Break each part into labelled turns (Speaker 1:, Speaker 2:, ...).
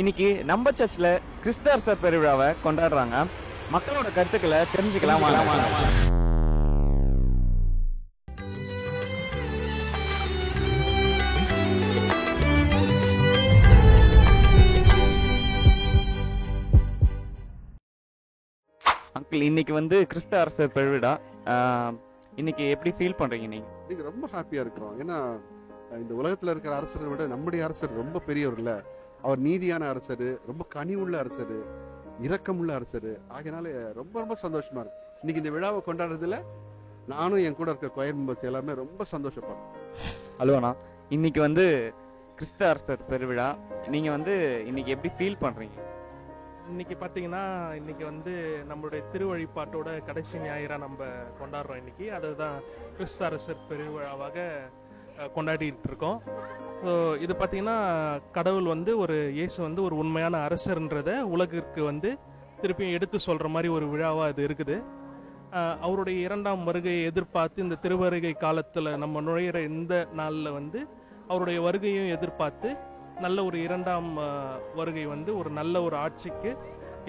Speaker 1: இன்னைக்கு நம்ம சர்ச்சில் கிறிஸ்தரசர் பெருவிழாவை கொண்டாடுறாங்க. மக்களோட கருத்துக்களை தெரிஞ்சுக்கலாம். அங்கிள், இன்னைக்கு கிறிஸ்த அரசர் பெருவிழா. இன்னைக்கு எப்படி ஃபீல் பண்றீங்க நீங்க?
Speaker 2: இன்னைக்கு ரொம்ப ஹாப்பியா இருக்கிறோம். ஏன்னா இந்த உலகத்துல இருக்கிற அரசரை விட நம்முடைய அரசர் ரொம்ப பெரியவர் இல்ல. அவர் நீதியான அரசர், ரொம்ப கனிவுள்ள அரசர், இரக்கமுள்ள அரசர். ஆகையினால ரொம்ப ரொம்ப சந்தோஷமா இருக்கு. இன்னைக்கு இந்த விழாவை கொண்டாடுறதுல நானும் என் கூட இருக்க கொயர் மெம்பர்ஸ் எல்லாமே ரொம்ப சந்தோஷப்படுறோம்.
Speaker 1: ஹலோண்ணா, இன்னைக்கு கிறிஸ்த அரசர் பெருவிழா. நீங்க இன்னைக்கு எப்படி ஃபீல் பண்றீங்க?
Speaker 3: இன்னைக்கு பார்த்தீங்கன்னா இன்னைக்கு நம்மளுடைய திருவழிபாட்டோட கடைசி ஞாயிறா நம்ம கொண்டாடுறோம். இன்னைக்கு அதுதான் கிறிஸ்து அரசர் பெருவிழாவாக கொண்டாடிட்டு இருக்கோம். ஸோ இது பார்த்தீங்கன்னா கடவுள் ஒரு இயேசு ஒரு உண்மையான அரசர்ன்றதை உலகிற்கு திருப்பியும் எடுத்து சொல்கிற மாதிரி ஒரு விழாவாக இது இருக்குது. அவருடைய 2ஆம் வருகையை எதிர்பார்த்து இந்த திருவருகை காலத்தில் நம்ம நுழையிற இந்த நாளில் அவருடைய வருகையும் எதிர்பார்த்து நல்ல ஒரு 2ஆம் வருகை ஒரு நல்ல ஒரு ஆட்சிக்கு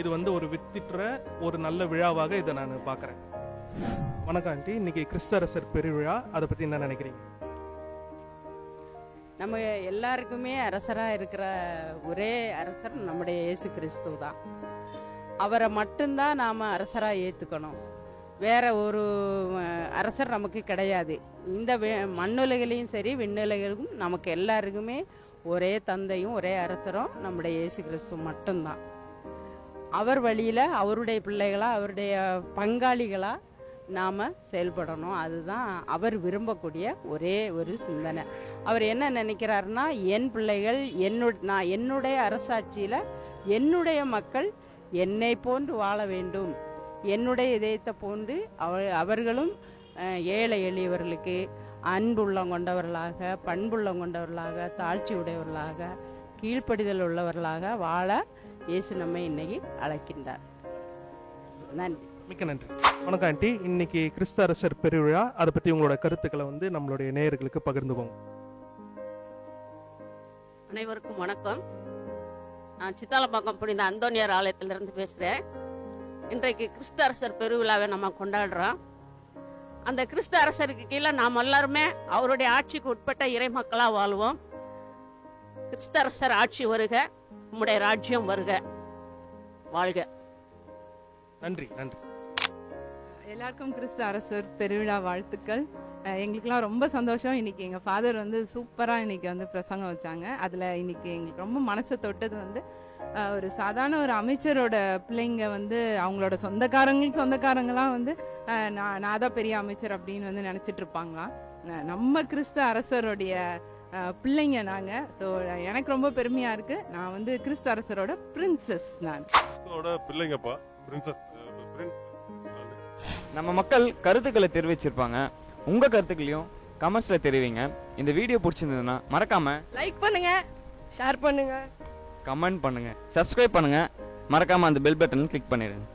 Speaker 3: இது ஒரு வித்திட்டுற ஒரு நல்ல விழாவாக இதை நான் பார்க்குறேன். வணக்கம் ஆண்டி, இன்னைக்கு கிறிஸ்தரசர் பெருவிழா, அதை பற்றி என்ன நினைக்கிறீங்க?
Speaker 4: நம்ம எல்லாருக்குமே அரசராக இருக்கிற ஒரே அரசர் நம்முடைய இயேசு கிறிஸ்து தான். அவரை மட்டும்தான் நாம் அரசராக ஏற்றுக்கணும். வேற ஒரு அரசர் நமக்கு கிடையாது. இந்த மண்ணுலகிலையும் சரி விண்ணுலகிலும் நமக்கு எல்லாருக்குமே ஒரே தந்தையும் ஒரே அரசரும் நம்முடைய இயேசு கிறிஸ்து மட்டும்தான். அவர் வழியில் அவருடைய பிள்ளைகளாக அவருடைய பங்காளிகளாக நாம் செயல்படணும். அதுதான் அவர் விரும்பக்கூடிய ஒரே ஒரு சிந்தனை. அவர் என்ன நினைக்கிறாருன்னா, என் பிள்ளைகள் என்னுடைய அரசாட்சியில் என்னுடைய மக்கள் என்னை போன்று வாழ வேண்டும், என்னுடைய இதயத்தை போன்று அவர்களும் ஏழை எளியவர்களுக்கு அன்புள்ளம் கொண்டவர்களாக, பண்புள்ளம் கொண்டவர்களாக, தாழ்ச்சி உடையவர்களாக, கீழ்ப்படிதல் உள்ளவர்களாக வாழ இயேசு நம்மை இன்னைக்கு அழைக்கின்றார். நன்றி.
Speaker 3: மிக்க நன்றி. வணக்கம் ஆண்டி, இன்னைக்கு கிறிஸ்து அரசர் பெருவிழா, அதை பற்றி உங்களோட கருத்துக்களை நம்மளுடைய நேயர்களுக்கு பகிர்ந்துக்கோங்க.
Speaker 5: அனைவருக்கும் வணக்கம். நான் சித்தாலப்பாக்கம் புனித அந்தோனியார் ஆலயத்திலிருந்து பேசுகிறேன். இன்றைக்கு கிறிஸ்து அரசர் பெருவிழாவை நம்ம கொண்டாடுறோம். அந்த கிறிஸ்து அரசருக்கு கீழே நாம் எல்லாருமே அவருடைய ஆட்சிக்கு உட்பட்ட இறை மக்களாக வாழ்வோம். கிறிஸ்து அரசர் ஆட்சி வருக, நம்முடைய ராஜ்யம் வருக, வாழ்க.
Speaker 3: நன்றி. நன்றி.
Speaker 6: எல்லாருக்கும் கிறிஸ்து அரசர் பெருவிழா வாழ்த்துக்கள். எங்களுக்கெல்லாம் ரொம்ப சந்தோஷம். இன்னைக்கு எங்கள் ஃபாதர் சூப்பராக இன்னைக்கு பிரசங்கம் வச்சாங்க. அதில் இன்னைக்கு எங்களுக்கு ரொம்ப மனசை தொட்டது ஒரு சாதாரண ஒரு அமைச்சரோட பிள்ளைங்க அவங்களோட சொந்தக்காரங்களாம் நான் தான் பெரிய அமைச்சர் அப்படின்னு நினச்சிட்டு இருப்பாங்களாம். நம்ம கிறிஸ்து அரசருடைய பிள்ளைங்க நாங்கள். ஸோ எனக்கு ரொம்ப பெருமையாக இருக்குது. நான் கிறிஸ்து அரசரோட பிரின்சஸ். நான்
Speaker 2: பிள்ளைங்கப்பா.
Speaker 1: நம்ம மக்கள் கருத்துக்களை தெரிவிச்சிருப்பாங்க. உங்க கருத்துக்களையும் கமெண்ட்ஸ்ல தெரிவிங்க. இந்த வீடியோ பிடிச்சிருந்ததுன்னா மறக்காம
Speaker 6: லைக் பண்ணுங்க, ஷேர் பண்ணுங்க,
Speaker 1: கமெண்ட் பண்ணுங்க, சப்ஸ்கிரைப் பண்ணுங்க. மறக்காம அந்த பெல் பட்டன் கிளிக் பண்ணிடுங்க.